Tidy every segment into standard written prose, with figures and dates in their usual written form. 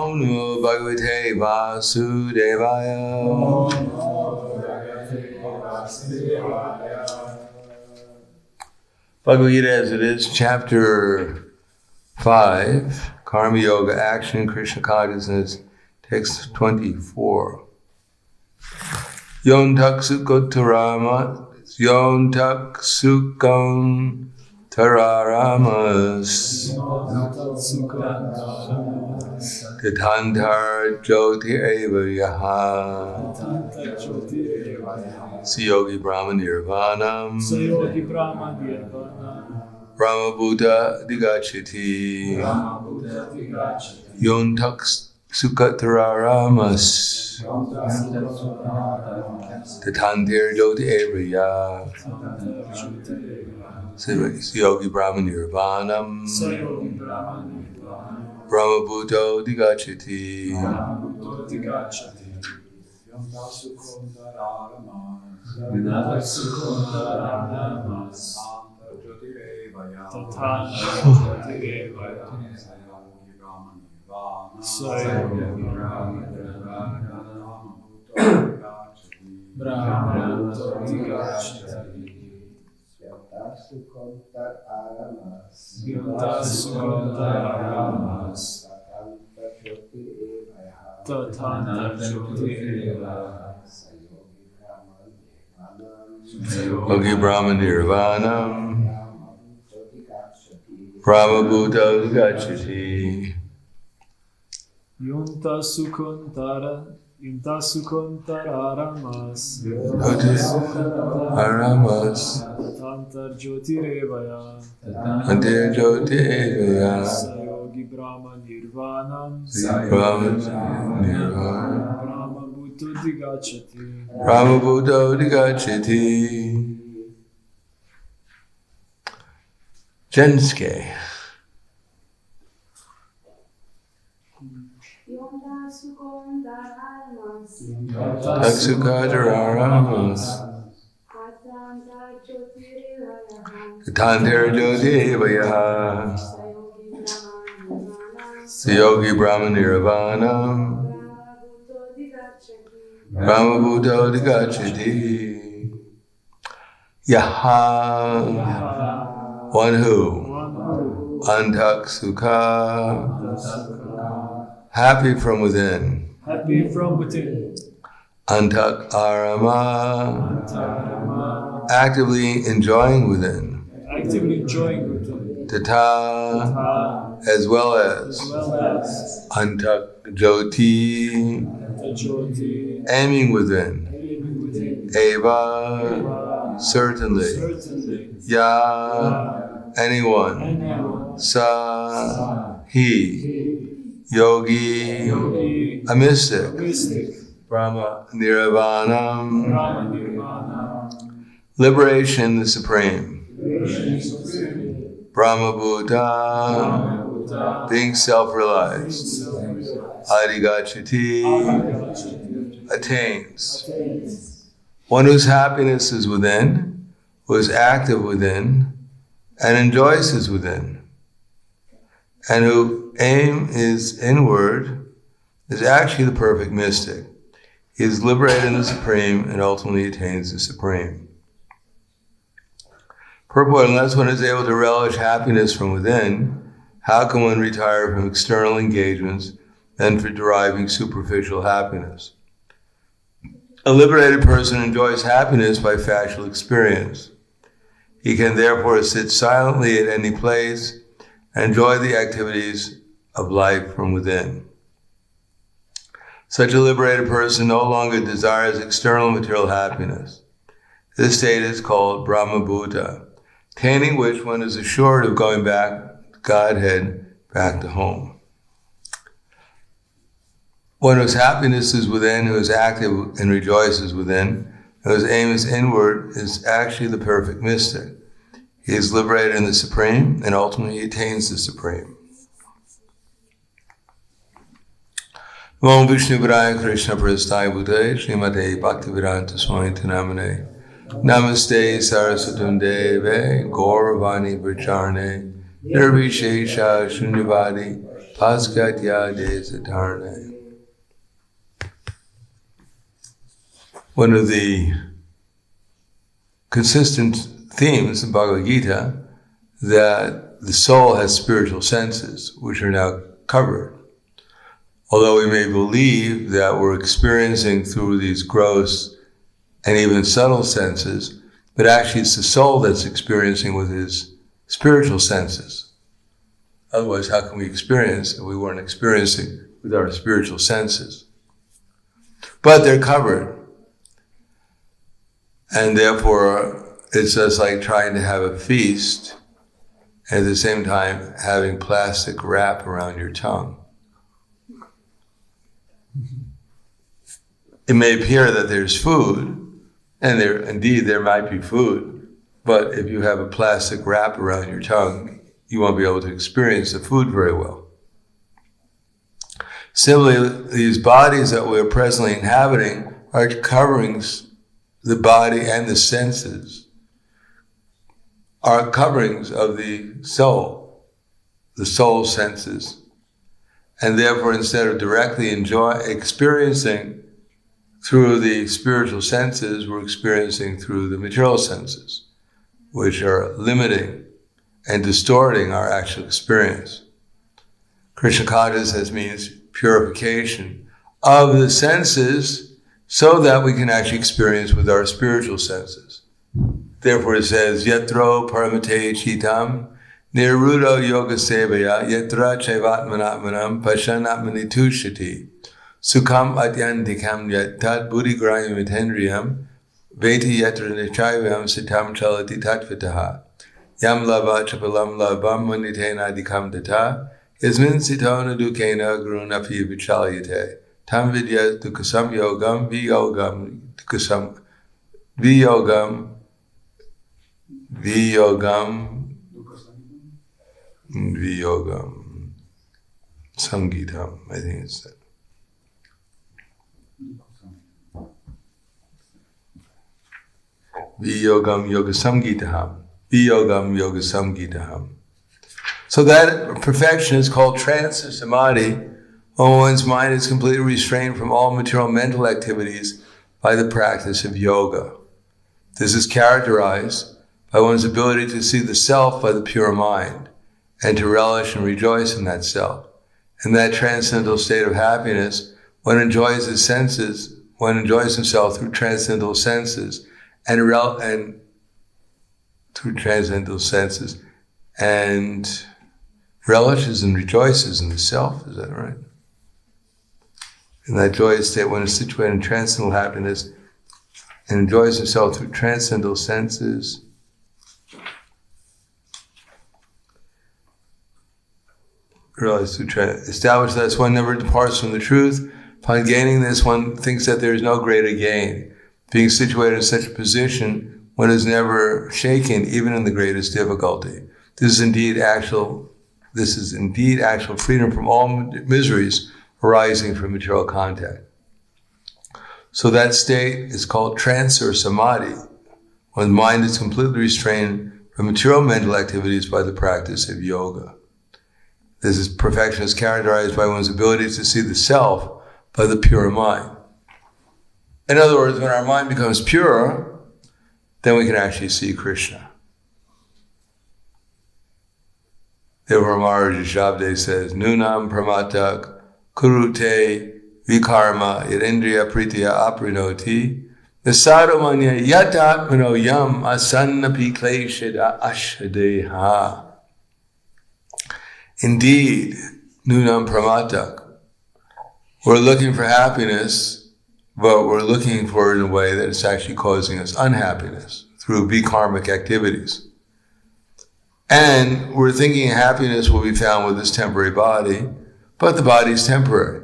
Om Namo Bhagavate Vasudevaya. Bhagavad Gita as it is, chapter 5, Karma Yoga, Action, Krishna Consciousness, text 24. Yontak Sukotarama, Yontak Sukon Tararamas, Tatantar Jyoti Eva Yaha, Siyogi Brahma Nirvanam, Brahma Buddha Digachiti, Yontak Sukatararamas, Tatantir Jyoti Evriya, Siyogi Brahma Nirvanam, Brahma Buddha Digachiti, Yogi Brahma Nirvanam, Brahma Buddha Gachati. Yunta Sukontaramas, Aramas, Tantar Jyotirevaya, Antir Jyoti Evaya, Sayogi Brahma Nirvanam, Brahma Nirvana, Brahma Buddha Digachati, Brahma Buddha Digachati. Jensuke. Taksukadaramas, Katantir Jyotevaya, Siyogi Brahma Nirvanam, Brahma Buddha Digachati. Yaha, one who, Antak Sukha, happy from within. Happy from within. Antak Arama, actively enjoying within. Actively enjoying within. Tata, as well as Antak Jyoti, aiming within. Eva, certainly. Ya, anyone. Sa, he. Yogi, a mystic. Brahma Nirvanam, liberation the supreme. Brahma Buddha, being self-realized. Adigachati, attains. One whose happiness is within, who is active within, and enjoys his within, and who aim is inward, is actually the perfect mystic. He is liberated in the Supreme and ultimately attains the Supreme. Purport: unless one is able to relish happiness from within, how can one retire from external engagements and for deriving superficial happiness? A liberated person enjoys happiness by factual experience. He can therefore sit silently at any place and enjoy the activities of life from within. Such a liberated person no longer desires external material happiness. This state is called Brahma Buddha, attaining which one is assured of going back to Godhead, back to home. One whose happiness is within, who is active and rejoices within, whose aim is inward, is actually the perfect mystic. He is liberated in the Supreme and ultimately attains the Supreme. Om Vishnu Varaya Krishna Prasthaya Bhutale Srimate Bhaktivedanta Swami Namane Namaste Saraswatam Deve Gauravani Vracharne Nirvishesha Shunyavadi Paskatya Desatarne. One of the consistent themes in Bhagavad Gita that the soul has spiritual senses, which are now covered. Although we may believe that we're experiencing through these gross and even subtle senses, but actually it's the soul that's experiencing with his spiritual senses. Otherwise, how can we experience if we weren't experiencing with our spiritual senses? But they're covered. And therefore, it's just like trying to have a feast and at the same time having plastic wrap around your tongue. It may appear that there's food, and there might be food, but if you have a plastic wrap around your tongue, you won't be able to experience the food very well. Similarly, these bodies that we're presently inhabiting are coverings, the body and the senses are coverings of the soul senses. And therefore, instead of directly experiencing through the spiritual senses, we're experiencing through the material senses, which are limiting and distorting our actual experience. Krishna consciousness means purification of the senses so that we can actually experience with our spiritual senses. Therefore it says, Yatro paramate chitam nirudo yoga sevaya yatra chaivatmanatmanam pashanatmani tushati Sukham adyantikam yat tat buddhigrayam itendriyam veti yatra nichayam sitam chalati tatvitaha yam lava chapalam lavam manitena adikam data yasmin sitona dukena gurunapi vichalyate tam vidya dukasam yogam viyogam dukasam viyogam sangitam, I think it's that. Viyogam yoga samgitaham. Viyogam yoga samgitaham. So that perfection is called trance or samadhi, when one's mind is completely restrained from all material mental activities by the practice of yoga. This is characterized by one's ability to see the self by the pure mind and to relish and rejoice in that self. In that transcendental state of happiness, one enjoys his senses, one enjoys himself through transcendental senses and relishes and rejoices in the self. Is that right? In that joyous state, one is situated in transcendental happiness and enjoys himself through transcendental senses. Establish that one never departs from the truth. Upon gaining this, one thinks that there is no greater gain. Being situated in such a position, one is never shaken, even in the greatest difficulty. This is indeed actual freedom from all miseries arising from material contact. So that state is called trance or samadhi, when the mind is completely restrained from material mental activities by the practice of yoga. This perfection is characterized by one's ability to see the self by the pure mind. In other words, when our mind becomes pure, then we can actually see Krishna. Therefore, Maharaj Shabde says, Nunam pramatak kurute vikarma yadindriya pritya aprinoti nasadamanya yatatmano yam asannapi kleshida ashadeha. Indeed, Nunam pramatak. We're looking for happiness, but we're looking for it in a way that it's actually causing us unhappiness through vikarmic activities. And we're thinking happiness will be found with this temporary body, but the body is temporary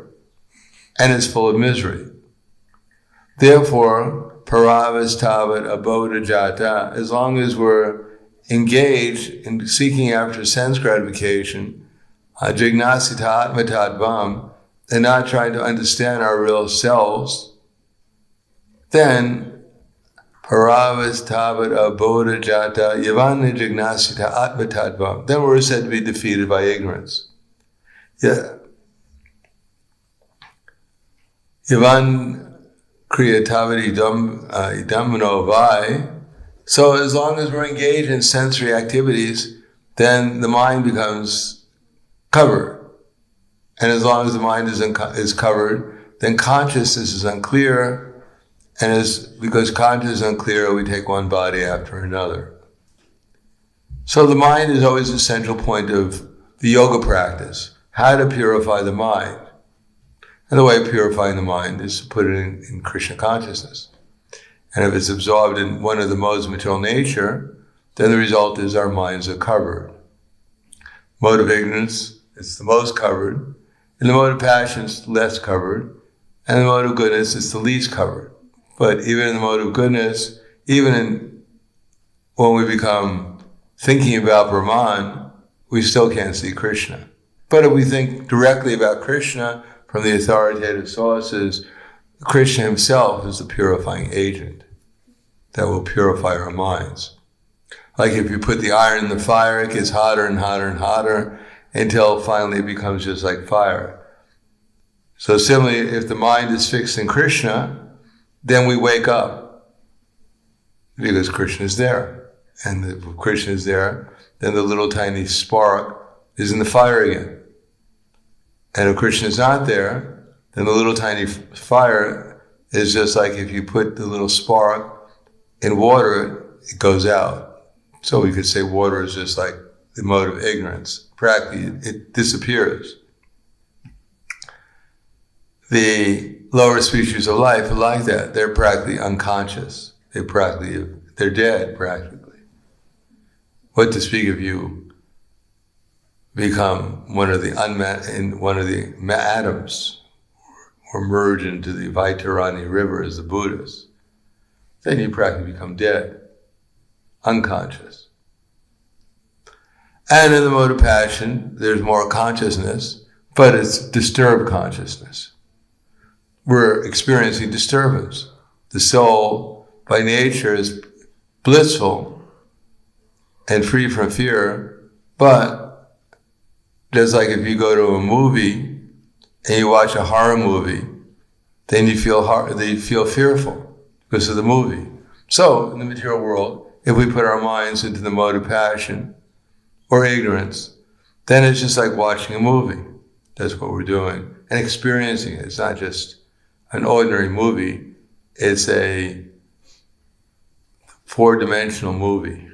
and it's full of misery. Therefore, paravastavat abodha jata, as long as we're engaged in seeking after sense gratification, jignasita atmatadvam, and not trying to understand our real selves, then paravastavat abodha jata yavana jignasita atmatadvam, then we're said to be defeated by ignorance. Yeah. Ivan Kriyatavati Idamano Vai. So as long as we're engaged in sensory activities, then the mind becomes covered. And as long as the mind is covered, then consciousness is unclear. And because consciousness is unclear, we take one body after another. So the mind is always the central point of the yoga practice, how to purify the mind. And the way of purifying the mind is to put it in Krishna consciousness. And if it's absorbed in one of the modes of material nature, then the result is our minds are covered. Mode of ignorance, it's the most covered. In the mode of passion, it's less covered. And in the mode of goodness, it's the least covered. But even in the mode of goodness, when we become thinking about Brahman, we still can't see Krishna. But if we think directly about Krishna from the authoritative sources, Krishna himself is the purifying agent that will purify our minds. Like if you put the iron in the fire, it gets hotter and hotter and hotter until finally it becomes just like fire. So similarly, if the mind is fixed in Krishna, then we wake up because Krishna is there. And if Krishna is there, then the little tiny spark is in the fire again. And if Krishna is not there, then the little tiny fire is just like if you put the little spark in water, it goes out. So we could say water is just like the mode of ignorance. Practically, it disappears. The lower species of life are like that. They're practically unconscious. They're dead, practically. What to speak of you become one of the atoms, or merge into the Vaitarani river as the Buddhas, then you practically become dead, unconscious. And in the mode of passion, there's more consciousness, but it's disturbed consciousness. We're experiencing disturbance. The soul, by nature, is blissful and free from fear, but just like if you go to a movie and you watch a horror movie, then you feel fearful because of the movie. So, in the material world, if we put our minds into the mode of passion or ignorance, then it's just like watching a movie. That's what we're doing. And experiencing it. It's not just an ordinary movie. It's a 4-dimensional movie.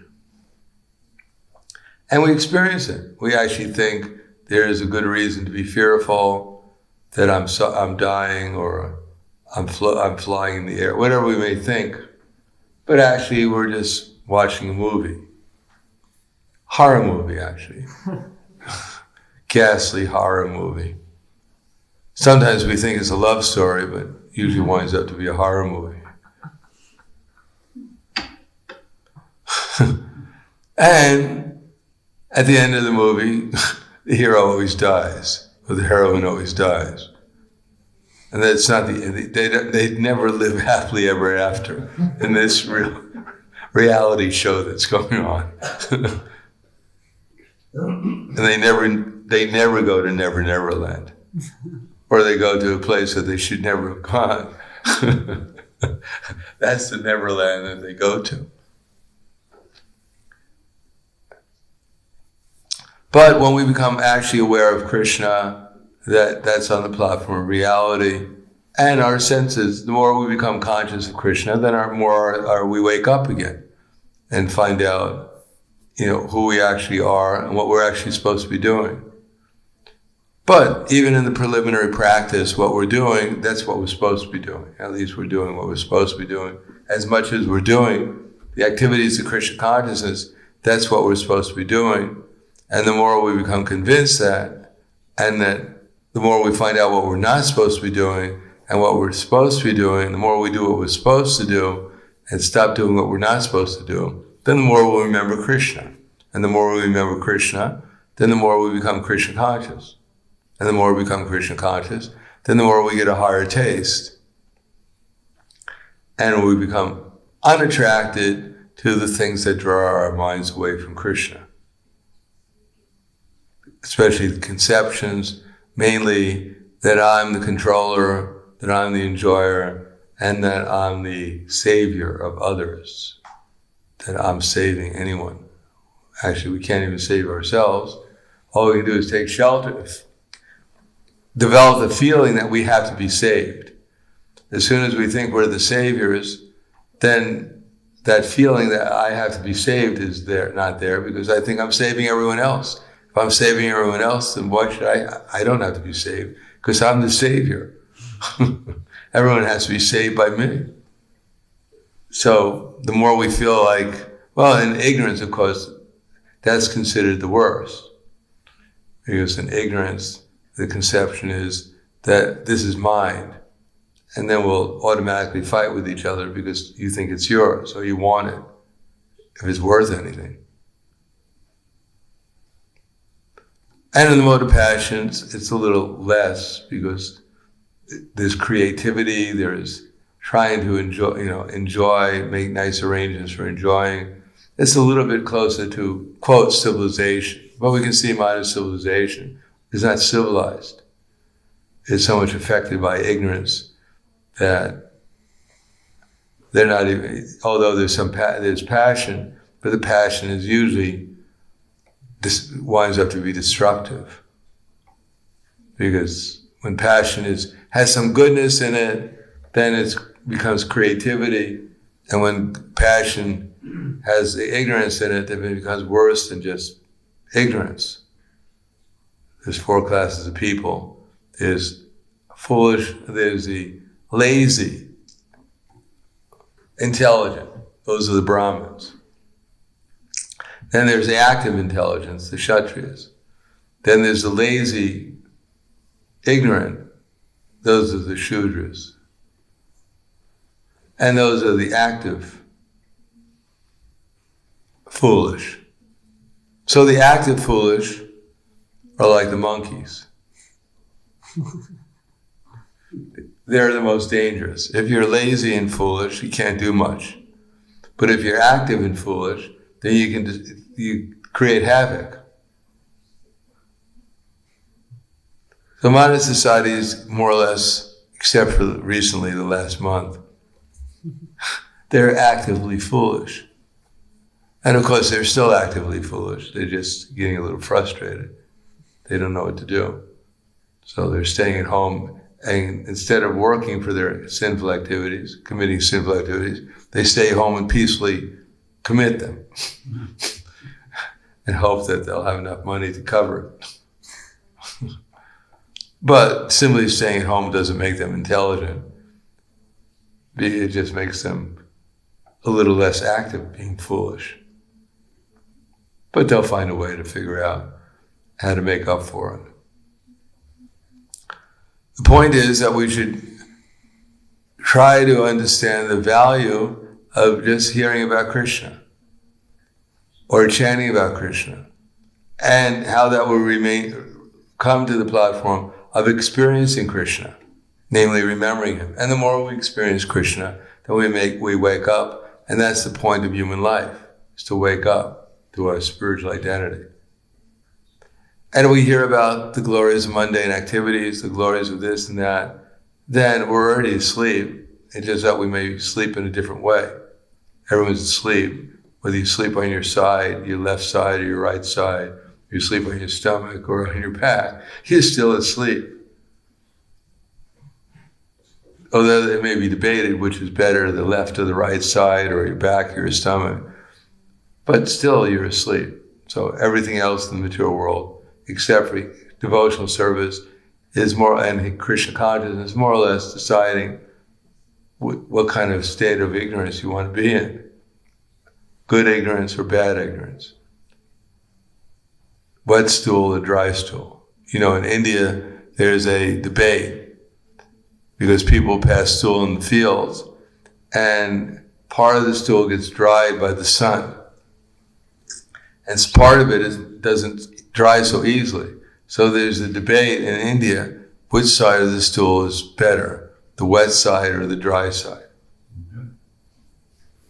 And we experience it. We actually think there is a good reason to be fearful, that I'm dying or I'm flying in the air, whatever we may think. But actually, we're just watching a movie. Horror movie, actually. Ghastly horror movie. Sometimes we think it's a love story, but usually winds up to be a horror movie. And at the end of the movie, the hero always dies, or the heroine always dies. And that's not they never live happily ever after in this reality show that's going on. And they never go to Never Never Land. Or they go to a place that they should never have gone. That's the Neverland that they go to. But when we become actually aware of Krishna, that's on the platform of reality, and our senses, the more we become conscious of Krishna, then we wake up again and find out, who we actually are and what we're actually supposed to be doing. But even in the preliminary practice, what we're doing, that's what we're supposed to be doing. At least we're doing what we're supposed to be doing. As much as we're doing the activities of Krishna consciousness, that's what we're supposed to be doing. And the more we become convinced that, and that the more we find out what we're not supposed to be doing and what we're supposed to be doing, the more we do what we're supposed to do and stop doing what we're not supposed to do, then the more we'll remember Krishna. And the more we remember Krishna, then the more we become Krishna conscious. And the more we become Krishna conscious, then the more we get a higher taste. And we become unattracted to the things that draw our minds away from Krishna. Especially the conceptions mainly that I'm the controller, that I'm the enjoyer, and that I'm the savior of others, that I'm saving anyone. Actually, we can't even save ourselves. All we can do is take shelter, develop the feeling that we have to be saved. As soon as we think we're the saviors, then that feeling that I have to be saved is not there, because I think I'm saving everyone else. If I'm saving everyone else, then why should I don't have to be saved, because I'm the savior. Everyone has to be saved by me. So the more we feel like, well, in ignorance, of course, that's considered the worst. Because in ignorance, the conception is that this is mine. And then we'll automatically fight with each other because you think it's yours or you want it, if it's worth anything. And in the mode of passions, it's a little less, because there's creativity, there's trying to enjoy, make nice arrangements for enjoying. It's a little bit closer to, quote, civilization. But we can see modern civilization is not civilized. It's so much affected by ignorance that they're not even, although there's passion, but the passion is usually, winds up to be destructive. Because when passion has some goodness in it, then it becomes creativity. And when passion has the ignorance in it, then it becomes worse than just ignorance. There's 4 classes of people. There's foolish, there's the lazy, intelligent. Those are the Brahmins. Then there's the active intelligence, the Kshatriyas. Then there's the lazy, ignorant. Those are the Shudras. And those are the active, foolish. So the active foolish are like the monkeys. They're the most dangerous. If you're lazy and foolish, you can't do much. But if you're active and foolish, then you create havoc. So modern society is more or less, except for recently, the last month, they're actively foolish. And of course, they're still actively foolish. They're just getting a little frustrated. They don't know what to do. So they're staying at home, and instead of working for their sinful activities, committing sinful activities, they stay home and peacefully commit them and hope that they'll have enough money to cover it. But simply staying at home doesn't make them intelligent. It just makes them a little less active, being foolish. But they'll find a way to figure out how to make up for it. The point is that we should try to understand the value of just hearing about Krishna or chanting about Krishna, and how that will come to the platform of experiencing Krishna, namely remembering him. And the more we experience Krishna, then we wake up, and that's the point of human life, is to wake up to our spiritual identity. And we hear about the glories of mundane activities, the glories of this and that, then we're already asleep. It's just that we may sleep in a different way. Everyone's asleep, whether you sleep on your side, your left side or your right side, you sleep on your stomach or on your back, you're still asleep. Although it may be debated which is better, the left or the right side, or your back or your stomach, but still you're asleep. So everything else in the material world, except for devotional service, is more, and Krishna consciousness, more or less deciding what kind of state of ignorance you want to be in. Good ignorance or bad ignorance. Wet stool or dry stool. In India, there's a debate because people pass stool in the fields, and part of the stool gets dried by the sun. And part of it doesn't dry so easily. So there's a debate in India, which side of the stool is better, the wet side or the dry side.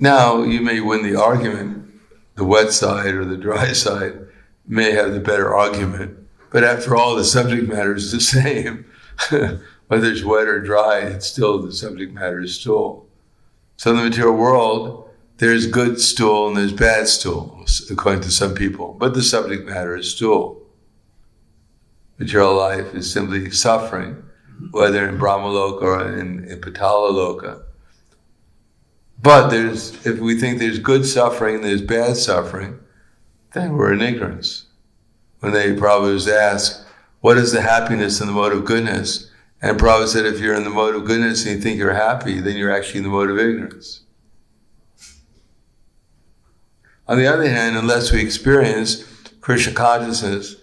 Now, you may win the argument, the wet side or the dry side may have the better argument, But after all, the subject matter is the same. Whether it's wet or dry, it's still the subject matter is stool. So in the material world, there's good stool and there's bad stool, according to some people. But the subject matter is stool. Material life is simply suffering, whether in Brahmaloka or in Patalaloka. But if we think there's good suffering and there's bad suffering, then we're in ignorance. When the Prabhupada was asked, what is the happiness in the mode of goodness? And Prabhupada said, if you're in the mode of goodness and you think you're happy, then you're actually in the mode of ignorance. On the other hand, unless we experience Krishna consciousness,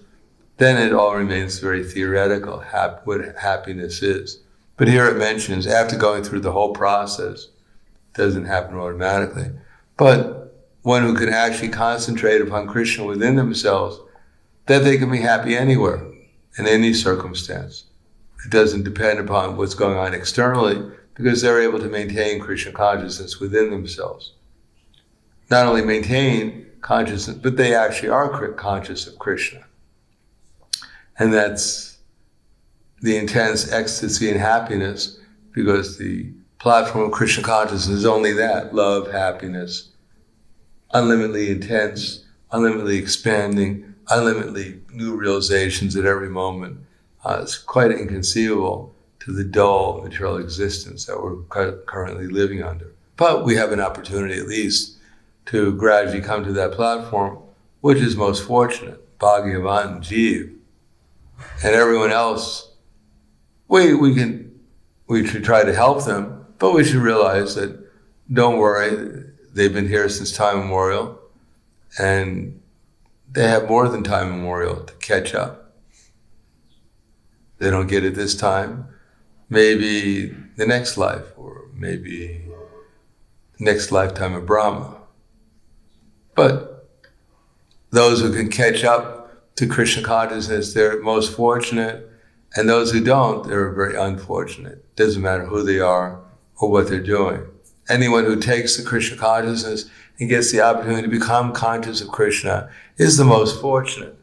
then it all remains very theoretical, what happiness is. But here it mentions, after going through the whole process, it doesn't happen automatically. But one who can actually concentrate upon Krishna within themselves, that they can be happy anywhere, in any circumstance. It doesn't depend upon what's going on externally, because they're able to maintain Krishna consciousness within themselves. Not only maintain consciousness, but they actually are conscious of Krishna. And that's the intense ecstasy and happiness, because the platform of Krishna consciousness is only that, love, happiness, unlimitedly intense, unlimitedly expanding, unlimitedly new realizations at every moment. It's quite inconceivable to the dull material existence that we're currently living under. But we have an opportunity at least to gradually come to that platform, which is most fortunate, Bhagavan Jeev. And everyone else, we should try to help them, but we should realize that, don't worry, they've been here since time immemorial, and they have more than time immemorial to catch up. They don't get it this time, maybe the next life, or maybe the next lifetime of Brahma. But those who can catch up to Krishna consciousness, they're most fortunate, and those who don't, they're very unfortunate. Doesn't matter who they are or what they're doing. Anyone who takes the Krishna consciousness and gets the opportunity to become conscious of Krishna is the most fortunate.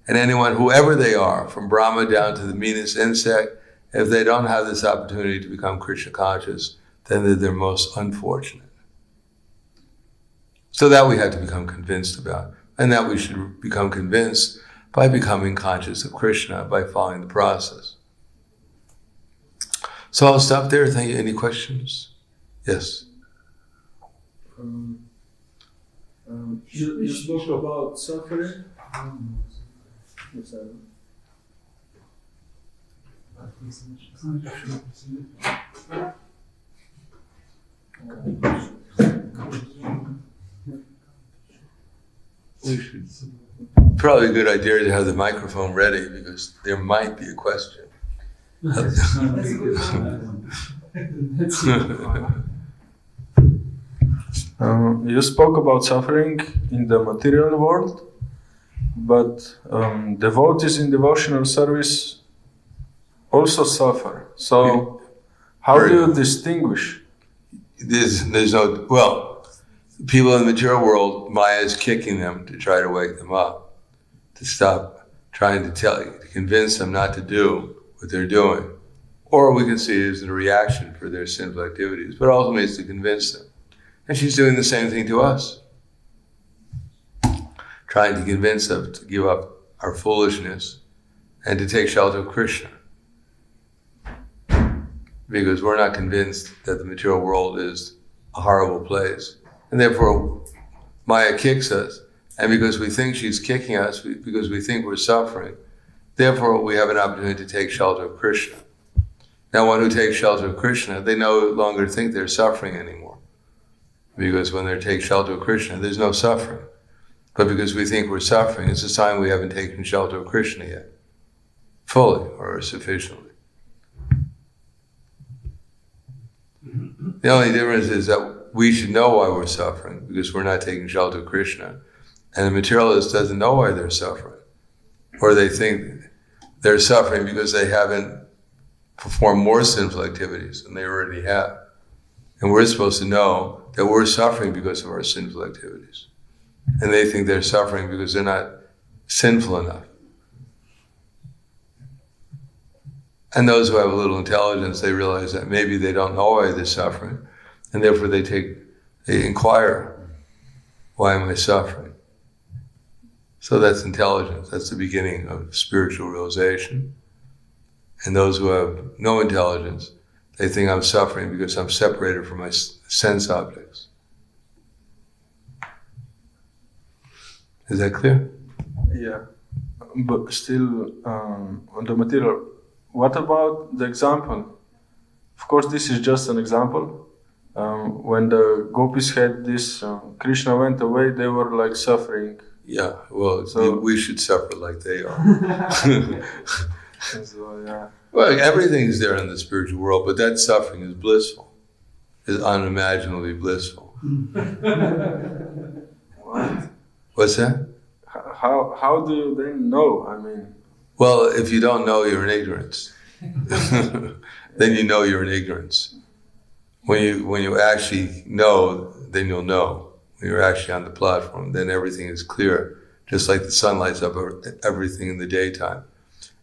And anyone, whoever they are, from Brahma down to the meanest insect, if they don't have this opportunity to become Krishna conscious, then they're most unfortunate. So that we have to become convinced about, and that we should become convinced by becoming conscious of Krishna, by following the process. So I'll stop there. Thank you. Any questions? Yes. You spoke about suffering. We should. Probably a good idea to have the microphone ready, because there might be a question. You spoke about suffering in the material world, but devotees in devotional service also suffer. So how do you distinguish? There's no, well, people in the material world, Maya is kicking them to try to wake them up, to stop trying to convince them not to do what they're doing. Or we can see it as a reaction for their sinful activities, but ultimately it's to convince them. And she's doing the same thing to us, trying to convince us to give up our foolishness and to take shelter of Krishna. Because we're not convinced that the material world is a horrible place. And therefore, Maya kicks us. And because we think she's kicking us, because we think we're suffering, therefore we have an opportunity to take shelter of Krishna. Now, one who takes shelter of Krishna, they no longer think they're suffering anymore. Because when they take shelter of Krishna, there's no suffering. But because we think we're suffering, it's a sign we haven't taken shelter of Krishna yet, fully or sufficiently. The only difference is that we should know why we're suffering, because we're not taking shelter of Krishna. And the materialist doesn't know why they're suffering. Or they think they're suffering because they haven't performed more sinful activities than they already have. And we're supposed to know that we're suffering because of our sinful activities. And they think they're suffering because they're not sinful enough. And those who have a little intelligence, they realize that maybe they don't know why they're suffering, and therefore they inquire, why am I suffering? So that's intelligence. That's the beginning of spiritual realization. And those who have no intelligence, they think I'm suffering because I'm separated from my sense objects. Is that clear? Yeah, but still on the material, what about the example? Of course, this is just an example. When the gopis had this, Krishna went away, they were like suffering. Yeah, well, So- we should suffer like they are. So, yeah. Well, everything is there in the spiritual world, but that suffering is blissful, is unimaginably blissful. What? What's that? How do you then know? I mean, Well, if you don't know, you're in ignorance. Then you know you're in ignorance. When you actually know, then you'll know. When you're actually on the platform, then everything is clear, just like the sun lights up everything in the daytime.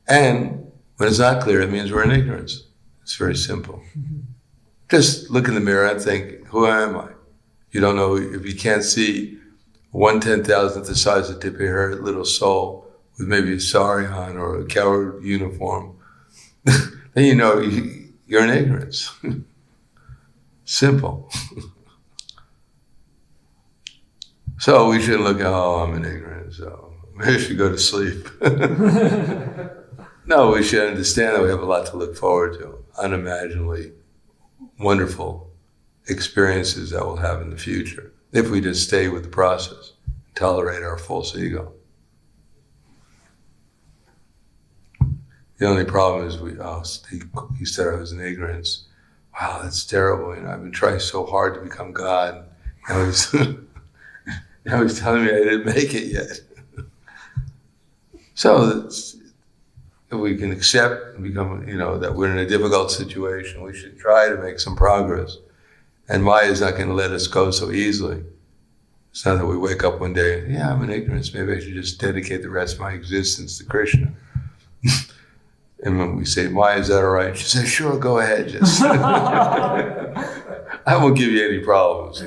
And when it's not clear, it means we're in ignorance. It's very simple. Just look in the mirror and think, who am I? You don't know, if you can't see 1/10,000th the size of the tip of your hair, little soul with maybe a sari on or a coward uniform, then you know you're in ignorance. Simple. So we shouldn't look at, oh, I'm in ignorance, so maybe I should go to sleep. No, we should understand that we have a lot to look forward to, unimaginably wonderful experiences that we'll have in the future, if we just stay with the process, tolerate our false ego. The only problem is he said I was in ignorance. Wow, that's terrible. I've been trying so hard to become God. Now he's telling me I didn't make it yet. So if we can accept and become, that we're in a difficult situation, we should try to make some progress. And Maya is not going to let us go so easily. It's not that we wake up one day and, I'm in ignorance. Maybe I should just dedicate the rest of my existence to Krishna. And when we say, Maya, is that all right? She says, sure, go ahead. Just I won't give you any problems.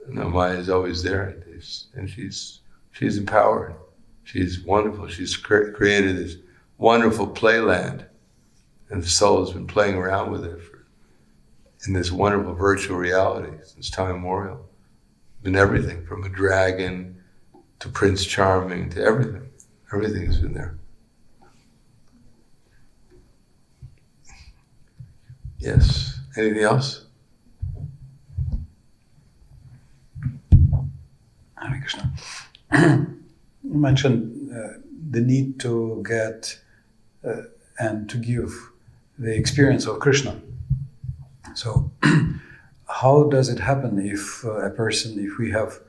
No, Maya is always there, and she's empowered. She's wonderful. She's created this wonderful playland, and the soul has been playing around with it in this wonderful virtual reality since time immemorial. Been everything from a dragon to Prince Charming to everything. Everything has been there. Yes. Anything else? Hare Krishna. You mentioned the need to get and to give the experience of Krishna. So, how does it happen if if we have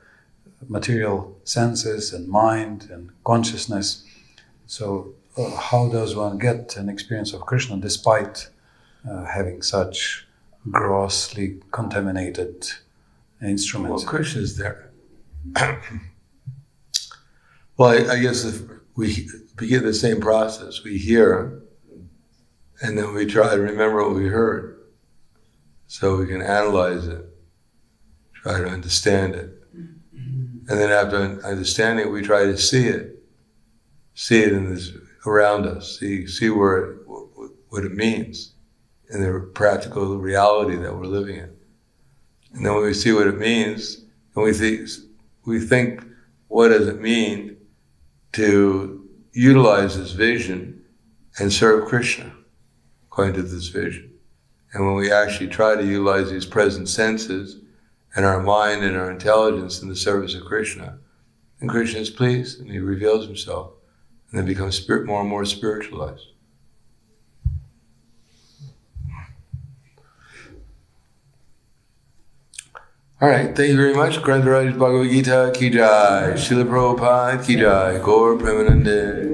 material senses and mind and consciousness? So, how does one get an experience of Krishna despite having such grossly contaminated instruments? Well, Krishna is there. Well, I guess if we begin the same process, we hear, and then we try to remember what we heard, so we can analyze it, try to understand it, and then after understanding it, we try to see it in this around us, see what it means in the practical reality that we're living in, and then when we see what it means, then we think, what does it mean to utilize this vision and serve Krishna according to this vision? And when we actually try to utilize these present senses and our mind and our intelligence in the service of Krishna, then Krishna is pleased and he reveals himself and then becomes more and more spiritualized. All right, thank you very much. Grantaraj Bhagavad Gita ki jai, Srila Prabhupada ki jai, Gaur Premanande.